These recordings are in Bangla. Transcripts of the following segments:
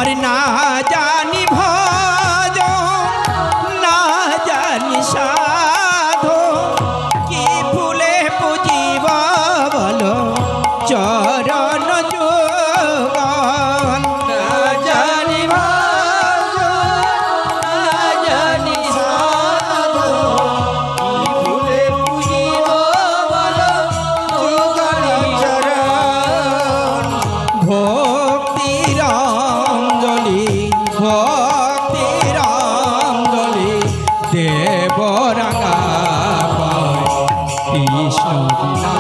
আমার না জানি ভজ না জানি সাধো কি ফুলে পুজিব বলো চরণ যুগল না জানি ভজ না জানি সাধো কি ফুলে পুজিব বলো যুগল চরণ ভক্তির অঞ্জলি ভক্তির অঞ্জলি দেব রাঙা পায় কৃষ্ণ বিনা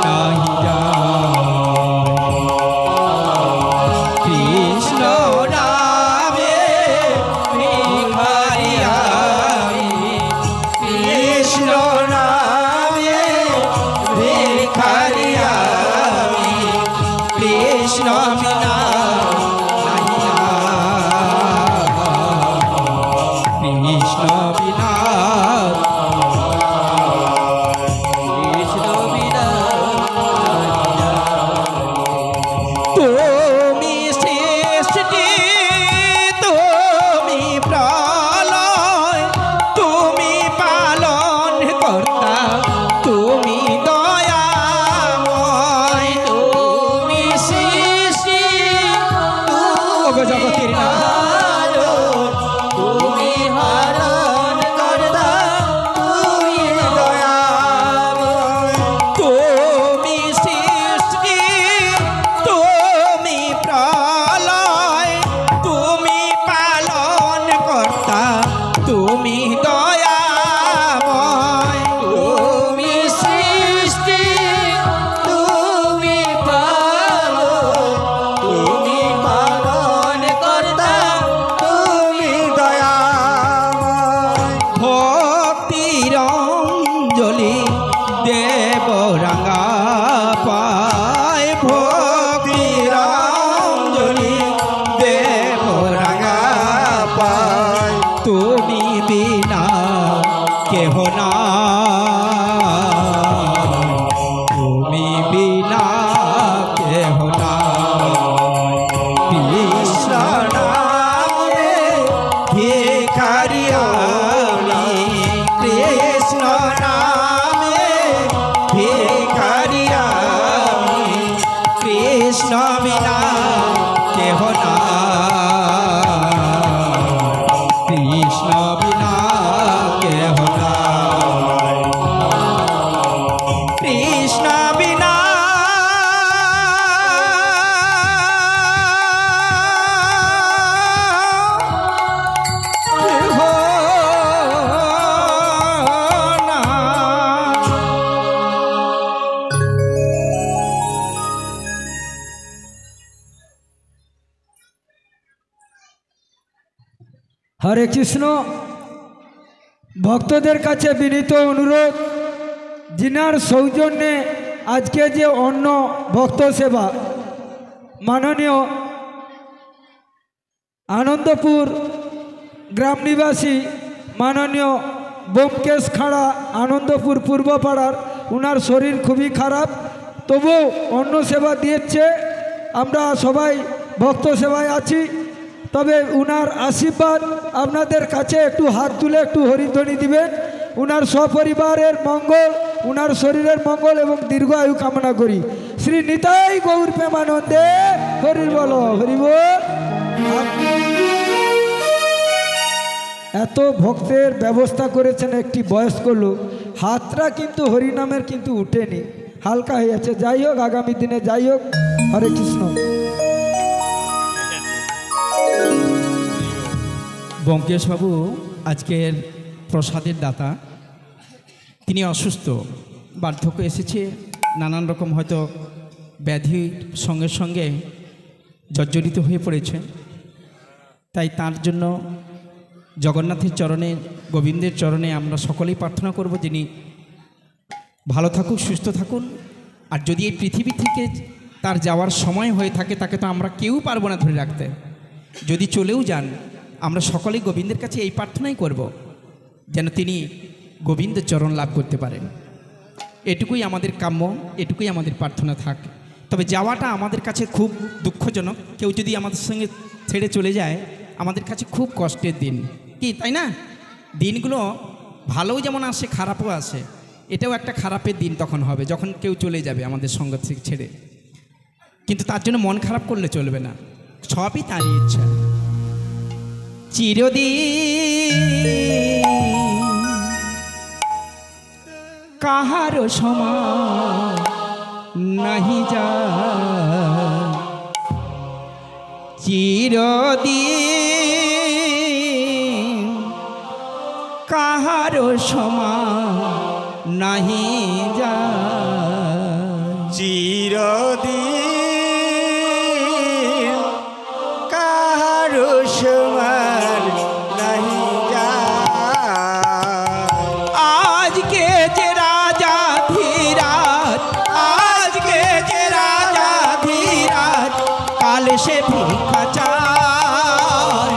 নাহি যায় কৃষ্ণ নামে ভিখারি আমি কৃষ্ণ নামে ভিখারি আমি কৃষ্ণ বিনা নাহি যায় কৃষ্ণ বিনা তুমি সৃষ্টি তুমি প্রলয় তুমি পালন কর্তা তুমি দয়াময় তুমি সৃষ্টি জগতের তুমি হরণ কর্তা তুমি দয়াময় তুমি সৃষ্টি তুমি প্রলয় তুমি পালন কর্তা তুমি দয়াময় তুমি সৃষ্টি তুমি পালন তুমি পালন কর্তা তুমি দয়াময় ভক্তির অঞ্জলি দেব রাঙা পায় ভক্তির অঞ্জলি দেব রাঙা পায় তুমি বিনা কেহ না তুমি বিনা কেহ না কৃষ্ণ নামে ভিখারি আমি কৃষ্ণ নামে ভিখারি আমি কৃষ্ণ বিনা কেহ না কৃষ্ণ বিনা কেহ না কৃষ্ণ বিনা কেহ না। হরে কৃষ্ণ। ভক্তদের কাছে বিনীত অনুরোধ, যিনার সৌজন্যে আজকে যে অন্ন ভক্ত সেবা মাননীয় আনন্দপুর গ্রাম নিবাসী মাননীয় ব্যোমকেশ খাড়া আনন্দপুর পূর্বপাড়ার, উনার শরীর খুবই খারাপ, তবু অন্ন সেবা দিয়েছে। আমরা সবাই ভক্ত সেবায় আছি, তবে উনার আশীর্বাদ আপনাদের কাছে একটু হাত তুলে একটু হরিধ্বনি দিবেন। উনার সপরিবারের মঙ্গল, উনার শরীরের মঙ্গল এবং দীর্ঘ আয়ু কামনা করি। শ্রী নিতাই গৌর প্রেমানন্দে হরি বল হরি বল। এত ভক্তের ব্যবস্থা করেছেন একটি বয়স্ক লোক, হাতটা কিন্তু হরিনামের কিন্তু উঠেনি, হালকা হয়ে আছে। যাই হোক, আগামী দিনে যাই হোক। হরে কৃষ্ণ। ব্যোমকেশ বাবু আজকের প্রসাদের দাতা, তিনি অসুস্থ, বার্ধক্য এসেছে, নানান রকম হয়তো ব্যাধির সঙ্গে সঙ্গে জর্জরিত হয়ে পড়েছে। তাই তার জন্য জগন্নাথের চরণে, গোবিন্দের চরণে আমরা সকলেই প্রার্থনা করব যিনি ভালো থাকুক, সুস্থ থাকুন। আর যদি এই পৃথিবী থেকে তার যাওয়ার সময় হয়ে থাকে, তাকে তো আমরা কেউ পারবো না ধরে রাখতে। যদি চলেও যান, আমরা সকলেই গোবিন্দের কাছে এই প্রার্থনাই করব যেন তিনি গোবিন্দের চরণ লাভ করতে পারেন। এটুকুই আমাদের কাম্য, এটুকুই আমাদের প্রার্থনা থাক। তবে যাওয়াটা আমাদের কাছে খুব দুঃখজনক। কেউ যদি আমাদের সঙ্গে ছেড়ে চলে যায় আমাদের কাছে খুব কষ্টের দিন, কি তাই না? দিনগুলো ভালোও যেমন আসে, খারাপও আসে। এটাও একটা খারাপের দিন তখন হবে যখন কেউ চলে যাবে আমাদের সঙ্গ থেকে ছেড়ে। কিন্তু তার জন্য মন খারাপ করলে চলবে না, সবই তারই ইচ্ছা। চিরদিন কাহারো সমান নাহি যায়, চিরদিন কাহারো সমান নাহি যায়, চিরদিন কাহারো সমান নাহি যায়। আজকে যে রাজা ধীরাজ, আজকে যে রাজা ধীরাজ, কাল সে ভিক্ষা চায়,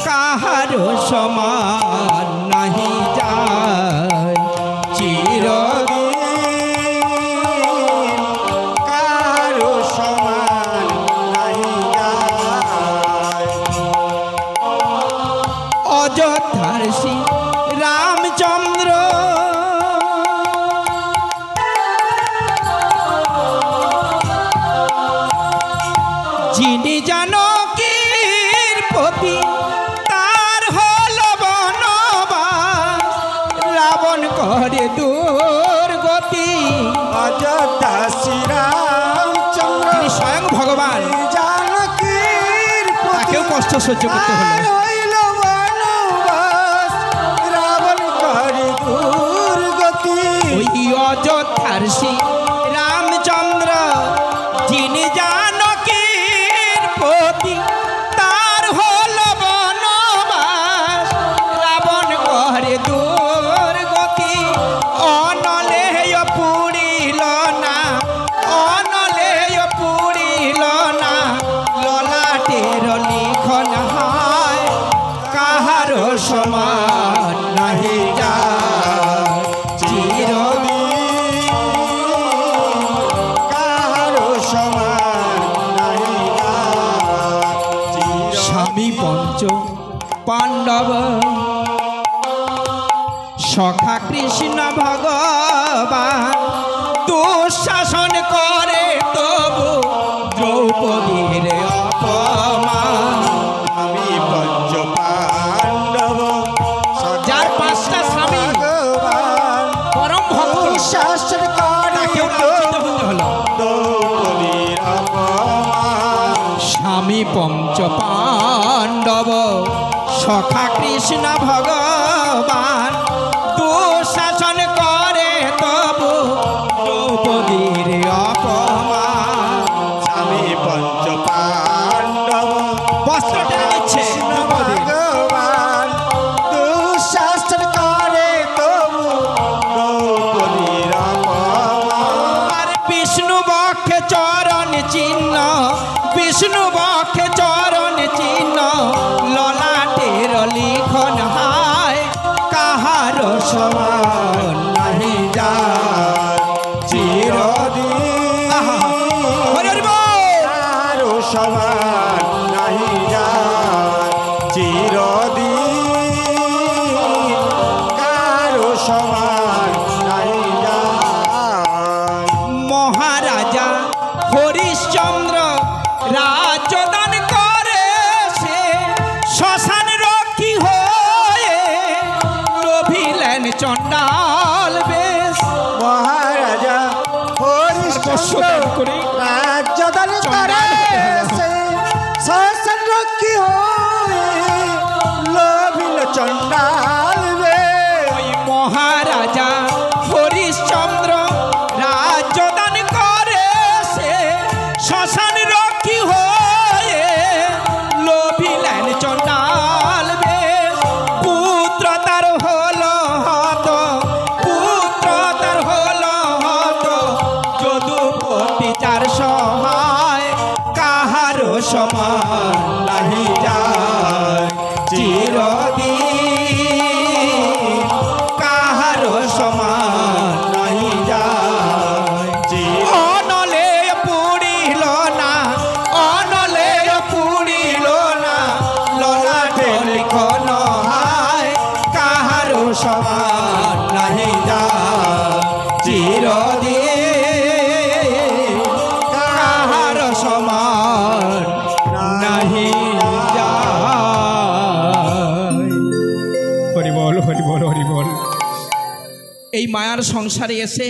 কাহারো সমান নাহি যায়, চিরদিন কাহারো সমান নাহি যায়। অযোধ্যার শ্রী রামচন্দ্র যিনি জানকীর পতি, তার হল বনবাস, রাবণ করে দুর্গতি। অযোধ্যা শ্রীরামচন্দ্র তিনি স্বয়ং ভগবান, জানকীর তাকেও কষ্ট সহ্য করতে হলো। হইল বনবাস, রাবণ করে দুর্গতি। ওই অযোধ্যার শ্রী রামচন্দ্র যিনি জানকীর পতি, তার হল বনবাস, রাবণ করে দুর্গতি। অনলেয় পুরিল না, অনলেয় পুরিল না, ললাটের লিখন হয়, কাহারো সমান নাহি যায়, চিরদিন কাহারো সমান নাহি যায়। স্বামী পঞ্চ পাণ্ডব, সখা কৃষ্ণ ভগবান, দুঃশাসন করে তবু দ্রৌপদীর অপমান। আমি পঞ্চ পাণ্ডব, যার পাঁচটা স্বামী, ভগবান পরম ভক্ত, শাসন করে তাকেও লাঞ্ছিত হতে হলো। দ্রৌপদীর অপমান। স্বামী পঞ্চ পাণ্ডব, সখা কৃষ্ণ ভগবান, দুঃশাসন করে তবু দ্রৌপদীর অপমান। আমি পঞ্চ পাণ্ডব, বস্ত্র টেনে নিচ্ছে দ্রৌপদী। ভগবান দুঃশাসন করে তবু দ্রৌপদীর অপমান। আর বিষ্ণু বক্ষে চরণ চিহ্ন, বিষ্ণু বক্ষে চরণ চিহ্ন, ললাটের লিখন হয়, কাহারো সমান নাহি যায়, চিরদিন হরি হরি বল। কাহারো সমান নাহি যায়, চিরদিন কাহারো সমান নাহি যায়। মহারাজা হরিশ্চন্দ্র রাজদান করে সে, শ্মশান রক্ষী হয়ে লোভিলেন চণ্ডাল বেশ। মহারাজা হরিশ্চন্দ্র করে রাজ্যদান করে সে, শাসন রক্ষী হয়ে লোভিল চণ্ডাল বেশ। ওই মহারাজা হরিশ্চন্দ্র রাজদান করে সে, শ্মশান রক্ষী হয়ে লোভিলেন চণ্ডাল বেশ। পুত্র তার হলো হত, পুত্র তার হলো হত, যদুপতি যার সহায়, কাহারো সমান নাহি যায়, চিরদিন কাহারো সমান নাহি যায়। অনলে পুরি এই মায়ার সংসারে এসে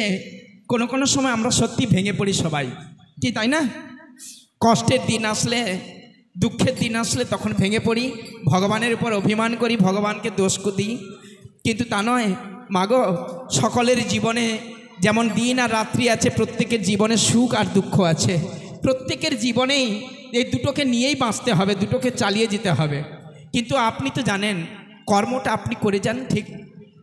কোনো কোনো সময় আমরা সত্যি ভেঙে পড়ি সবাই, কি তাই না? কষ্টের দিন আসলে, দুঃখের দিন আসলে তখন ভেঙে পড়ি, ভগবানের উপর অভিমান করি, ভগবানকে দোষ দিই। কিন্তু তা নয় মাগো, সকলের জীবনে যেমন দিন আর রাত্রি আছে, প্রত্যেকের জীবনে সুখ আর দুঃখ আছে। প্রত্যেকের জীবনেই এই দুটোকে নিয়েই বাঁচতে হবে, দুটোকে চালিয়ে যেতে হবে। কিন্তু আপনি তো জানেন কর্মটা আপনি করে যান ঠিক,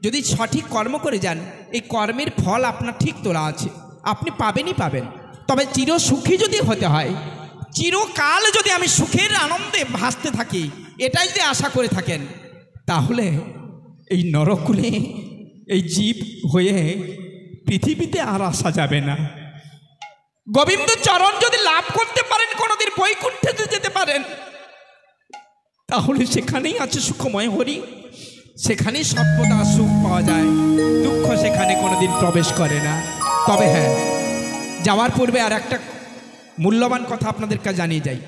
যদি সঠিক কর্ম করে যান এই কর্মের ফল আপনার ঠিক তোলা আছে, আপনি পাবেনই পাবেন। তবে চির সুখী যদি হতে হয়, চিরকাল যদি আমি সুখের আনন্দে ভাসতে থাকি, এটাই যদি আশা করে থাকেন, তাহলে এই নরকুলে এই জীব হয়ে পৃথিবীতে আর আসা যাবে না। গোবিন্দ চরণ যদি লাভ করতে পারেন, কোনোদিন বৈকুণ্ঠে যেতে পারেন, তাহলে সেখানেই আছে সুখময় হরি, সেখানেই সর্বদা সুখ পাওয়া যায়, দুঃখ সেখানে কোনোদিন প্রবেশ করে না। তবে হ্যাঁ, যাওয়ার পূর্বে আর একটা মূল্যবান কথা আপনাদের কাছে জানিয়ে যাই।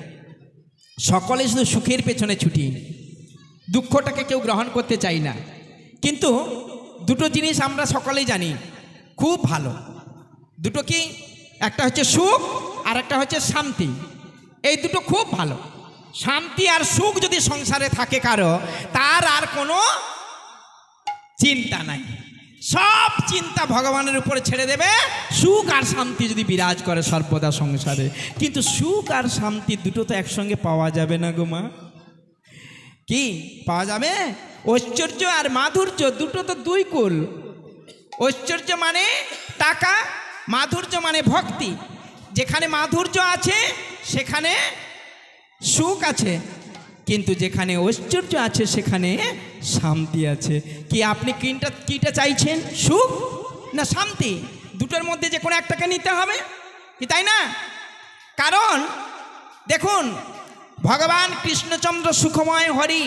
সকলে শুধু সুখের পেছনে ছুটি, দুঃখটাকে কেউ গ্রহণ করতে চাই না। কিন্তু দুটো জিনিস আমরা সকলেই জানি খুব ভালো, দুটো কি? একটা হচ্ছে সুখ আর একটা হচ্ছে শান্তি। এই দুটো খুব ভালো। শান্তি আর সুখ যদি সংসারে থাকে কারো, তার আর কোনো চিন্তা নাই, সব চিন্তা ভগবানের উপরে ছেড়ে দেবে। সুখ আর শান্তি যদি বিরাজ করে সর্বদা সংসারে। কিন্তু সুখ আর শান্তি দুটো তো একসঙ্গে পাওয়া যাবে না গো মা। কি পাওয়া যাবে? ঐশ্বর্য আর মাধুর্য দুটো তো দুই কুল। ঐশ্বর্য মানে টাকা, মাধুর্য মানে ভক্তি। যেখানে মাধুর্য আছে সেখানে সুখ আছে, কিন্তু যেখানে ঐশ্বর্য আছে সেখানে শান্তি আছে। কি আপনি কিটা চাইছেন, সুখ না শান্তি? দুটোর মধ্যে যে কোনো একটাকে নিতে হবে, কি তাই না? কারণ দেখুন, ভগবান কৃষ্ণচন্দ্র সুখময় হরি,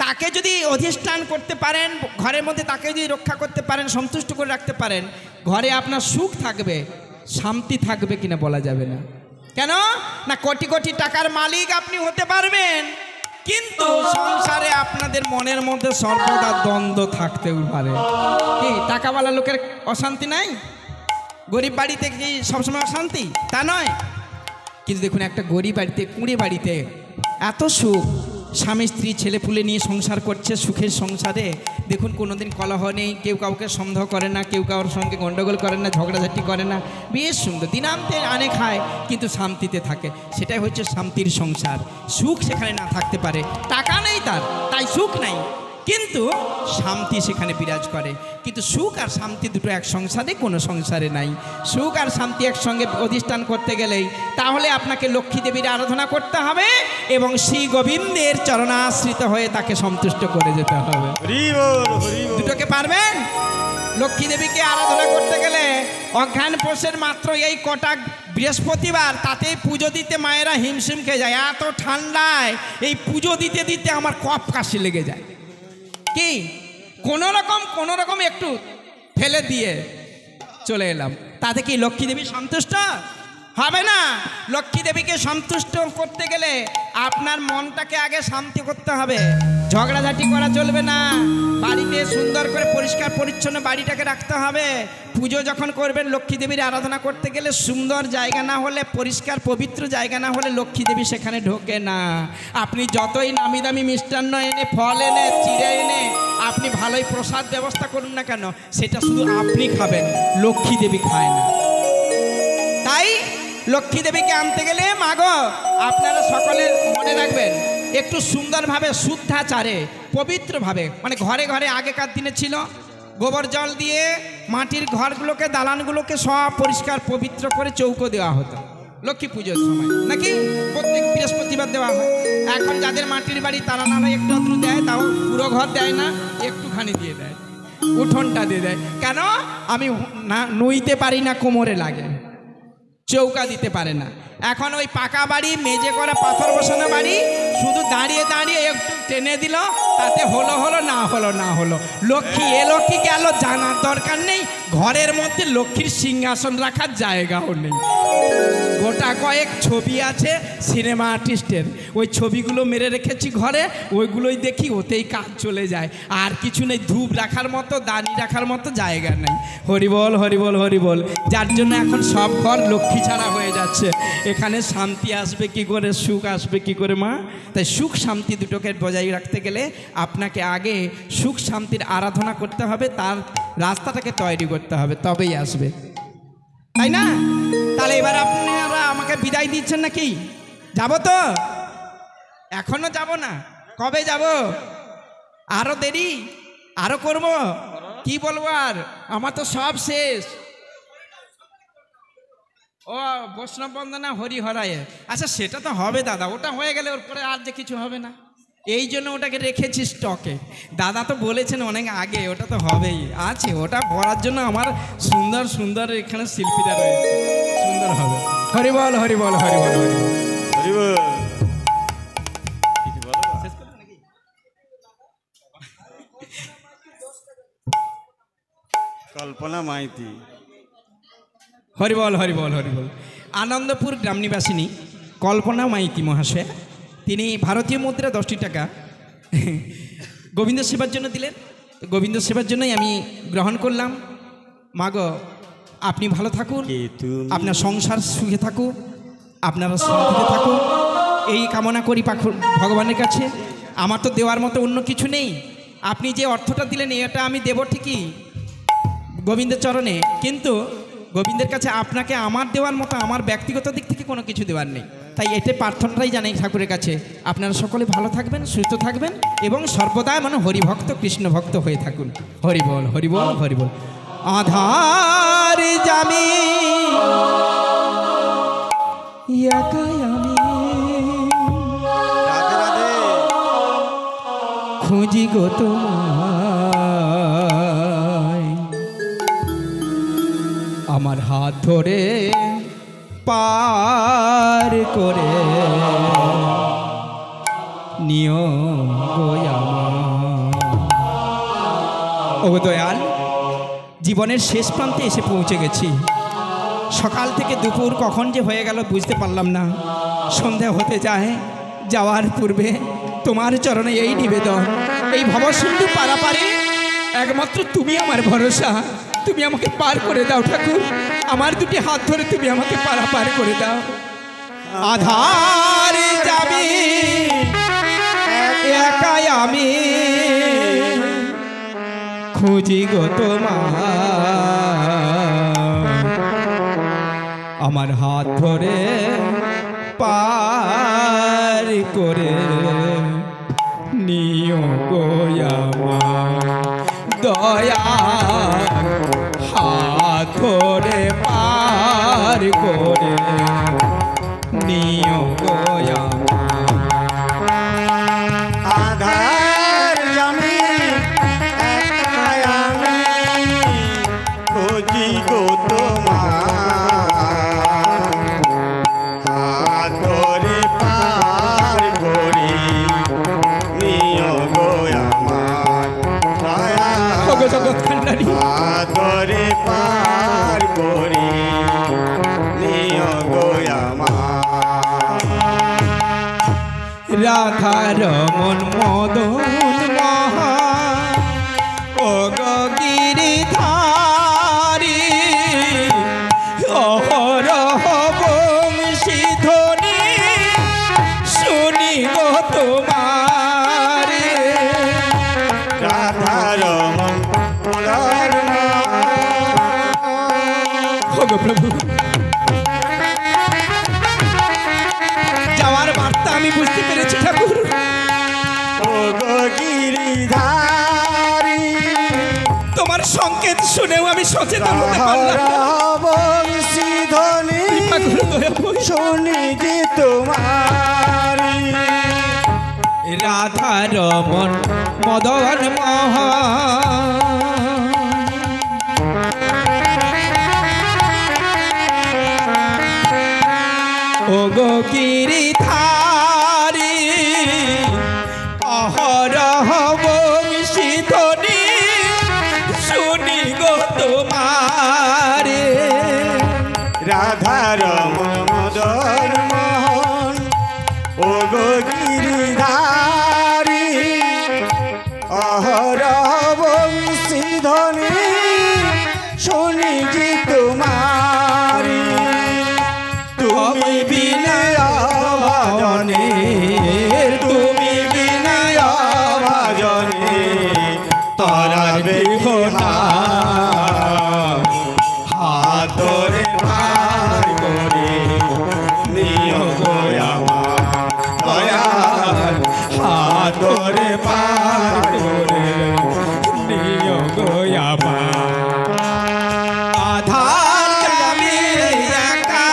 তাকে যদি অধিষ্ঠান করতে পারেন ঘরের মধ্যে, তাকে যদি রক্ষা করতে পারেন, সন্তুষ্ট করে রাখতে পারেন, ঘরে আপনার সুখ থাকবে, শান্তি থাকবে কিনা বলা যাবে না। কেন না? কোটি কোটি টাকার মালিক আপনি হতে পারবেন, কিন্তু সংসারে আপনাদের মনের মধ্যে সর্বদা দ্বন্দ্ব থাকতে পারে। কি টাকাওয়ালা লোকের অশান্তি নাই? গরিব বাড়িতে কি সবসময় অশান্তি? তা নয়। কিন্তু দেখুন, একটা গরিব বাড়িতে, কুঁড়ে বাড়িতে এত সুখ, স্বামী স্ত্রী ছেলে পুলে নিয়ে সংসার করছে, সুখের সংসারে দেখুন কোনোদিন কলহ নেই, কেউ কাউকে সন্দেহ করে না, কেউ কারোর সঙ্গে গণ্ডগোল করে না, ঝগড়াঝাটি করে না, বেশ সুন্দর দিনান্তে আনে খায়, কিন্তু শান্তিতে থাকে। সেটাই হচ্ছে শান্তির সংসার। সুখ সেখানে না থাকতে পারে, টাকা নেই তার, তাই সুখ নাই, কিন্তু শান্তি সেখানে বিরাজ করে। কিন্তু সুখ আর শান্তি দুটো এক সংসারে কোনো সংসারে নাই। সুখ আর শান্তি একসঙ্গে অধিষ্ঠান করতে গেলেই তাহলে আপনাকে লক্ষ্মী দেবীর আরাধনা করতে হবে এবং শ্রী গোবিন্দের চরণাশ্রিত হয়ে তাকে সন্তুষ্ট করে যেতে হবে। দুটোকে পারবেন? লক্ষ্মী দেবীকে আরাধনা করতে গেলে অজ্ঞান পোষের মাত্র এই কটা বৃহস্পতিবার, তাতেই পুজো দিতে মায়েরা হিমশিম খেয়ে যায়। এত ঠান্ডায় এই পুজো দিতে দিতে আমার কফ কাশি লেগে যায়। কি কোনো রকম একটু ফেলে দিয়ে চলে এলাম, তাতে কি লক্ষ্মী দেবী সন্তুষ্ট হবে না? লক্ষ্মী দেবীকে সন্তুষ্ট করতে গেলে আপনার মনটাকে আগে শান্তি করতে হবে, ঝগড়াঝাটি করা চলবে না, বাড়িতে সুন্দর করে পরিষ্কার পরিচ্ছন্ন বাড়িটাকে রাখতে হবে। পুজো যখন করবেন, লক্ষ্মী দেবীর আরাধনা করতে গেলে সুন্দর জায়গা না হলে, পরিষ্কার পবিত্র জায়গা না হলে লক্ষ্মী দেবী সেখানে ঢোকে না। আপনি যতই নামি দামি মিষ্টান্ন এনে, ফল এনে, চিড়ে এনে আপনি ভালোই প্রসাদ ব্যবস্থা করুন না কেন, সেটা শুধু আপনি খাবেন, লক্ষ্মী দেবী খায় না। তাই লক্ষ্মী দেবীকে আনতে গেলে মাগো আপনারা সকলে মনে রাখবেন, একটু সুন্দরভাবে শুদ্ধাচারে পবিত্রভাবে, মানে ঘরে ঘরে আগেকার দিনে ছিল গোবর জল দিয়ে মাটির ঘরগুলোকে, দালানগুলোকে সব পরিষ্কার পবিত্র করে চৌকো দেওয়া হতো লক্ষ্মী পুজোর সময়, নাকি প্রত্যেক বৃহস্পতিবার দেওয়া হয়। এখন যাদের মাটির বাড়ি তারা না একটু আধটু দেয়, তাও পুরো ঘর দেয় না, একটুখানি দিয়ে দেয়, উঠোনটা দিয়ে দেয়। কেন? আমি নুইতে পারি না, কোমরে লাগে, চৌকা দিতে পারে না। এখন ওই পাকা বাড়ি, মেজে করা পাথর বসানো বাড়ি, শুধু দাঁড়িয়ে দাঁড়িয়ে একটু টেনে দিল, তাতে হলো না হলো। লক্ষ্মী এলো কি গেল জানার দরকার নেই, ঘরের মধ্যে লক্ষ্মীর সিংহাসন রাখার জায়গাও নেই। গোটা কয়েক ছবি আছে সিনেমা আর্টিস্টের, ওই ছবিগুলো মেরে রেখেছি ঘরে, ওইগুলোই দেখি, ওতেই কাজ চলে যায়। আর কিছু নেই, ধূপ রাখার মতো, দানি রাখার মতো জায়গা নেই। হরিবল হরিবল হরিবল। যার জন্য এখন সব ঘর লক্ষ্মী ছাড়া হয়ে যাচ্ছে। এখানে শান্তি আসবে কি করে, সুখ আসবে কি করে মা? তাই সুখ শান্তি দুটোকে বজায় রাখতে গেলে আপনাকে আগে সুখ শান্তির আরাধনা করতে হবে, তার রাস্তাটাকে তৈরি করতে হবে, তবেই আসবে, তাই না? তাহলে এবার আপনারা আমাকে বিদায় দিচ্ছেন নাকি? যাব তো? এখনো যাব না? কবে যাব? আরো দেরি? আরো করব? কি বলবো আর, আমার তো সব শেষ। ও বৈষ্ণব বন্দনা হরিহরায়, আচ্ছা সেটা তো হবে দাদা, ওটা হয়ে গেলে ওর পরে আর যে কিছু হবে না, এই জন্য ওটাকে রেখেছি স্টকে। দাদা তো বলেছেন অনেক আগে, ওটা তো হবেই, আছে ওটা করার জন্য আমার সুন্দর সুন্দর এখানে শিল্পীরা রয়েছে, সুন্দর হবে। হরিবল হরিবল হরিবল হরিবল। কল্পনা মাইতি। হরিবল হরিবল হরিবল। আনন্দপুর গ্রাম নিবাসিনী কল্পনা মাইতি মহাশয়, তিনি ভারতীয় মুদ্রা 10টি টাকা গোবিন্দ সেবার জন্য দিলেন। গোবিন্দ সেবার জন্যই আমি গ্রহণ করলাম। মাগো আপনি ভালো থাকুন, আপনার সংসার সুখে থাকুক, আপনারা শান্তিতে থাকুন, এই কামনা করি ভগবানের কাছে। আমার তো দেওয়ার মতো অন্য কিছু নেই। আপনি যে অর্থটা দিলেন এটা আমি দেব ঠিকই গোবিন্দের চরণে, কিন্তু গোবিন্দের কাছে আপনাকে আমার দেওয়ার মতো আমার ব্যক্তিগত দিক থেকে কোনো কিছু দেওয়ার নেই। তাই এতে প্রার্থনাটাই জানাই ঠাকুরের কাছে, আপনারা সকলে ভালো থাকবেন, সুস্থ থাকবেন এবং সর্বদা মানে হরিভক্ত কৃষ্ণ ভক্ত হয়ে থাকুন। হরিবল হরিবল হরিবল। আধার জামি একাই আমি রাধে রাধে। খুঁজি গো তোমায়, আমার হাত ধরে পার করে নিও গো আমার। ওগো দয়াল, জীবনের শেষ প্রান্তে এসে পৌঁছে গেছি। সকাল থেকে দুপুর কখন যে হয়ে গেল বুঝতে পারলাম না। সন্ধ্যা হতে যায়, যাওয়ার পূর্বে তোমার চরণে এই নিবেদন, এই ভবসিন্ধু পারাপারে একমাত্র তুমি আমার ভরসা। তুমি আমাকে পার করে দাও ঠাকুর, আমার দুটি হাত ধরে তুমি আমাকে পারাপার করে দাও। আধার যাবে একাই আমি খুঁজি গো তোমার, আমার হাত ধরে পার করে নিও গো আমার দয়া, হাত ধরে পার করে নিও গো আমার। আধার জামি একাই আমি খুঁজি গো তোমার, হাত ধরে পার করি নিও গো আমার দয়া, ওগো জগৎ কান্ডারি, হাত ধরে পার করি নিও গো আমার। রাধা রমন মদন মহা ওগো গিরিধারী, অহরহ বংশী ধ্বনি শুনি গো তোমার। রাধারমণ ওগো প্রভু, যাওয়ার বার্তা আমি বুঝতে পেরেছি ঠাকুর। ওগো গিরিধারী, তোমার সংকেত শুনেও আমি সচেতন হতে পারলাম না। বংশী ধ্বনি কৃপা করো দয়া করে। শুনি যে তোমারি, রাধা রমন মদন মহা ওগো গিরিধারী, অহরহ বংশী ধ্বনি শুনি গো তোমারে। রাধারমণ মদন বংশীধ্বনি শুনি যে তোমারি তুমি বিনা ভজনে তুমি বিনা ভজনে তোরা বেখোনা হাতরে ভার করে নিও আমার দয়াল হাতরে পার করে নিও আমার আধার আমি একা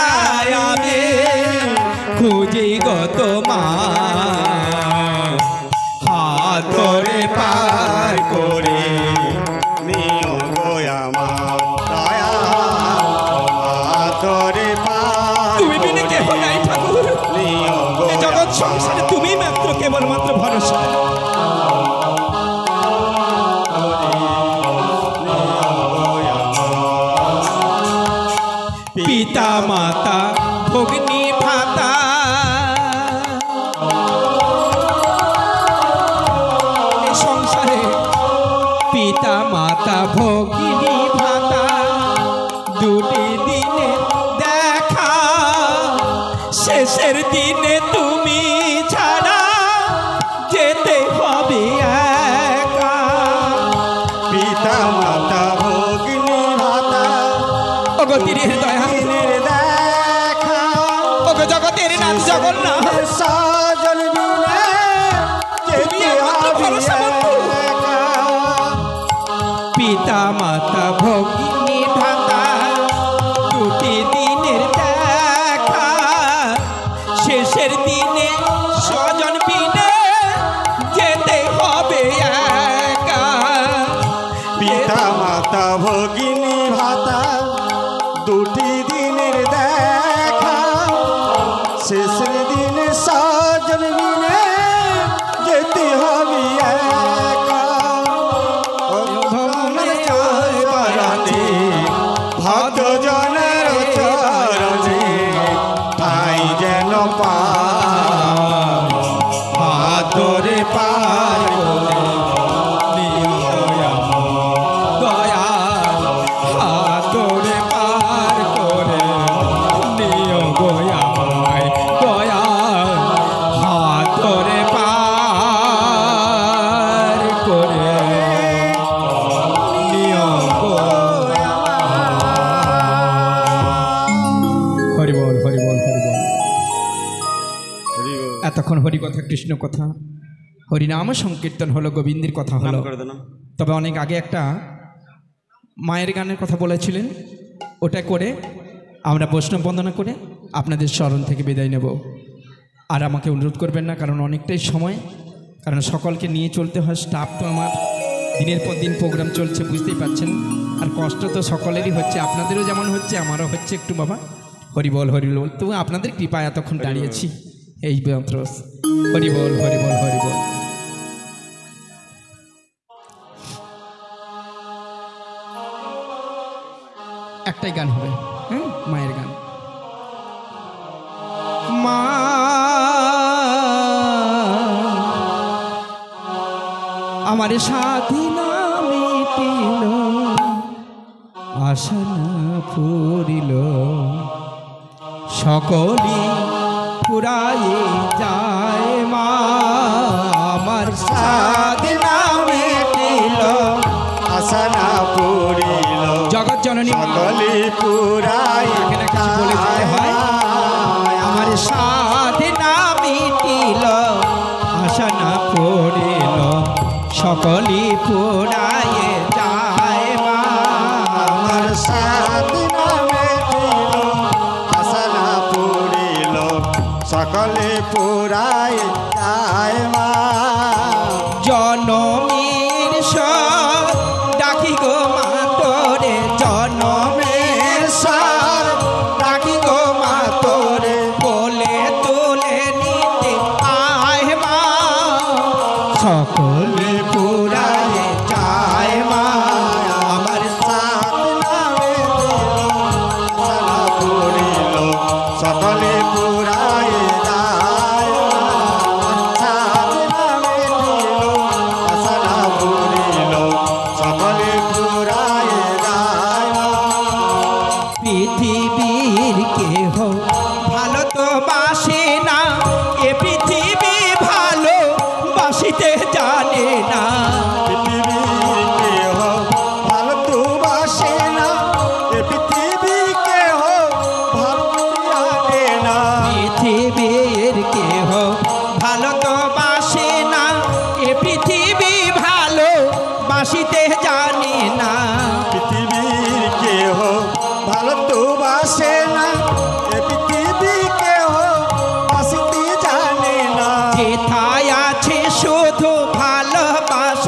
আমি খুঁজি গো তোমার হাতরে পার করে নিও আমার দয়াল হাতরে পার তুমি বিনে কেহ নাই ঠাকুর নিও এই জগৎ সংসারে তুমি মাত্র কেবলমাত্র ভরসা পিতা মাতা ভগ্নী ভাতা এই সংসারে পিতা মাতা ভগ্নী ভাতা দুটি দিনে দেখা শেষের দিনে তুমি ছাড়া যেতে হবে একা পিতা মাতা ভগ্নী ভাতা অগতির দয়া দিনের দেখা ওগো জগতের নাথ জগন্নাথ সাজন বিনে তুমি একমাত্র ভরসা বন্ধু। পিতা মাতা ভগ্নী ভাতা দুটি দিনের দেখা শেষের দিনে স্বজন বিনে যেতে হবে একা পিতা মাতা ভগিনী ভাতা দুটি দিনের দেখা শেষের দিনে সাজন বিনে যেতে হবে একা ভক্ত জনের চরণে ঠাই যেন হাতরে পার দয়াল হাতরে পার করে নিও গোয়ামায় দয়াল হাতরে পার করে নিও হরিবল হরিবল হরিবল এতক্ষণ হরিকথা কৃষ্ণ কথা হরিনাম সংকীর্তন হলো গোবিন্দের কথা হলো তবে অনেক আগে একটা মায়ের গানের কথা বলেছিলেন ওটা করে আমরা বৈষ্ণব বন্দনা করে আপনাদের স্মরণ থেকে বিদায় নেব আর আমাকে অনুরোধ করবেন না কারণ অনেকটাই সময় কারণ সকলকে নিয়ে চলতে হয় স্টাফ তো আমার দিনের পর দিন প্রোগ্রাম চলছে বুঝতেই পারছেন আর কষ্ট তো সকলেরই হচ্ছে আপনাদেরও যেমন হচ্ছে আমারও হচ্ছে একটু বাবা হরিবল হরিবল তো আপনাদের কৃপায় এতক্ষণ দাঁড়িয়েছি এই মন্ত্র হরিবল হরিবল হরিবল একটাই গান হবে হ্যাঁ মায়ের গান মা আমার সাথী না মিটিল আশা না পড়িল সকলি পুরাই যায় মা আমার সাথী না মিটিল আশা না পড়িল জগৎ জননী মা সকলে পুরাই এখানে কিছু বলে দিতে হয় আমার সাথে না মিটিল আশা না পড়িল সকলি পুরায়ে যায় মা আমার সাথ নামে দিল আশা না পড়িল সকলে পুরাই যায় মা জনমের সব ডাকি গো মা তোরে জনমের সব ডাকি গো মা তোরে বলে তুলে নিতে আয় মা সকলে পুরায়ে যায় মা আমার সাথ নামে দিল আশা না পড়িল সকলে পুরাই যায় মা সাথ নামে দিল আশা না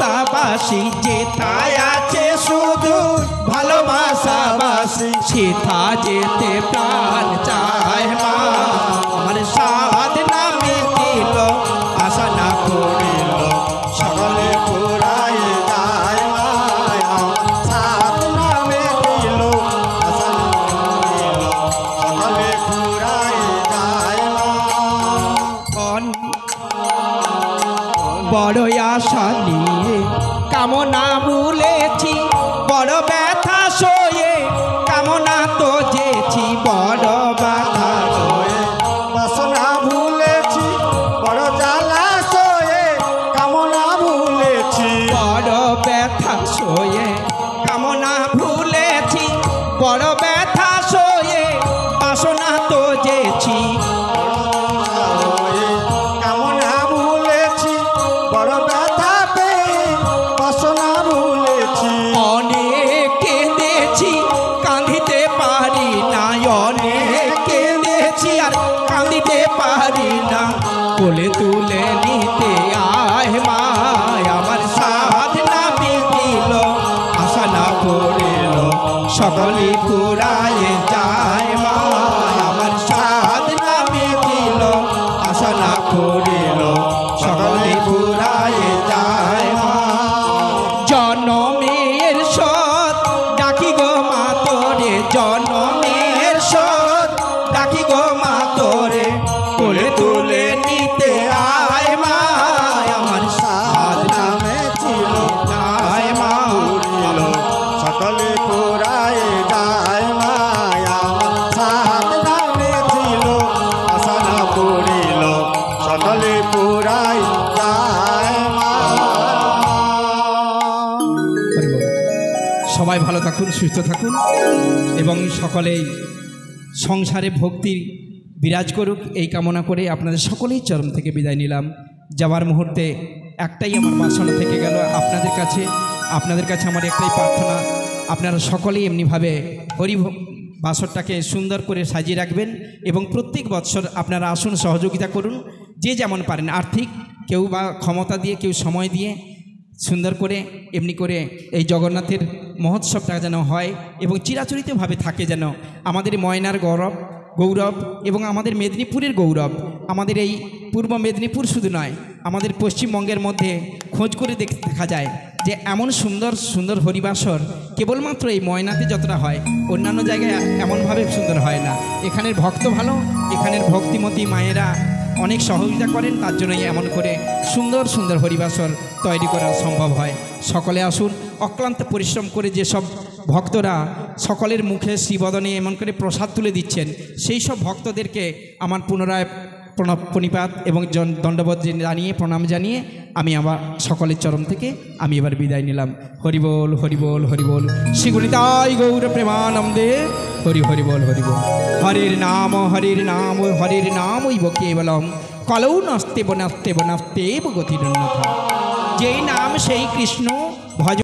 ভালোবাসাবাসী যেথায় আছে শুধু ভালোবাসাবাসী সেথা যেতে প্রাণ চায় মা আমার সাধনা মিটিল আশা না করিল সকলে পুরাই যায় মায়া সাত নামে দিল আশা না করিল সকলে পুরাই যায় বড় আশা নিয়ে কামনা ভুলেছি বড় ব্যথা সয়ে কামনা তো যেছি বড় ব্যথা সয়ে বাসনা ভুলেছি বড় জ্বালা সয়ে কামনা ভুলেছি বড় ব্যথা সয়ে কামনা ভুলেছি বড় ব্যথা সয়ে বাসনা তো যেছি কামনা ভুলেছি বড় ব্যথা পেয়ে বাসনা ভুলেছি অনেক কেঁদেছি কাঁদিতে পারি না অনেক কেঁদেছি আর কাঁদিতে পারি না কোলে তুলে নিতে আয় মা আমার সাধনা বিধিল আশা না করিল সকলে পুরায় যায় মা আমার সাধনা বিধিল আশা না করিল সকলে পুরায় যায় মা জনমের সৎ ডাকি গো মা তোরে জনমের সৎ ডাকি গো মা তোরে কোলে তুলে নিতে আয় মা আমার সাধনা নামে ছিল আয় মা পুরিল সকলে পুরাই যায় মায়া সাত নামে ছিল আশা না পুরিল সকলে পুরাই যায় মা সবাই ভালো থাকুন সুস্থ থাকুন এবং সকলেই সংসারে ভক্তি বিরাজ করুক এই কামনা করে আপনাদের সকলেই চরণ থেকে বিদায় নিলাম যাওয়ার মুহূর্তে একটাই আমার বাসনা থেকে গেল আপনাদের কাছে আমার একটাই প্রার্থনা আপনারা সকলেই এমনিভাবে হরি বাসরটাকে সুন্দর করে সাজিয়ে রাখবেন এবং প্রত্যেক বৎসর আপনারা আসুন সহযোগিতা করুন যে যেমন পারেন আর্থিক কেউ বা ক্ষমতা দিয়ে কেউ সময় দিয়ে সুন্দর করে এমনি করে এই জগন্নাথের মহোৎসবটা যেন হয় এবং চিরাচরিতভাবে থাকে যেন আমাদের ময়নার গৌরব এবং আমাদের মেদিনীপুরের গৌরব আমাদের এই পূর্ব মেদিনীপুর শুধু নয় আমাদের পশ্চিমবঙ্গের মধ্যে খোঁজ করে দেখা যায় যে এমন সুন্দর সুন্দর হরিবাসর কেবলমাত্র এই ময়নাতে যতটা হয় অন্যান্য জায়গায় এমনভাবে সুন্দর হয় না এখানের ভক্ত ভালো এখানের ভক্তিমতী মায়েরা অনেক সহযোগিতা করেন তার জন্যই এমন করে সুন্দর সুন্দর হরিবাসর তৈরি করা সম্ভব হয় সকলে আসুন অক্লান্ত পরিশ্রম করে যেসব ভক্তরা সকলের মুখে শ্রীবদনে এমন করে প্রসাদ তুলে দিচ্ছেন সেই সব ভক্তদেরকে আমার পুনরায় প্রণিপাত এবং দণ্ডবোধ জানিয়ে প্রণাম জানিয়ে আমি আমার সকলের চরণ থেকে আমি এবার বিদায় নিলাম হরিবোল হরিবোল হরিবোল শ্রী গুণিতাই গৌর প্রেমানন্দে হরি হরিবোল হরিবোল হরির নাম ওইব কেবলম কলৌ নস্তে বনস্তে বনস্তে গতিরন্যথা যেই নাম সেই কৃষ্ণ ভজ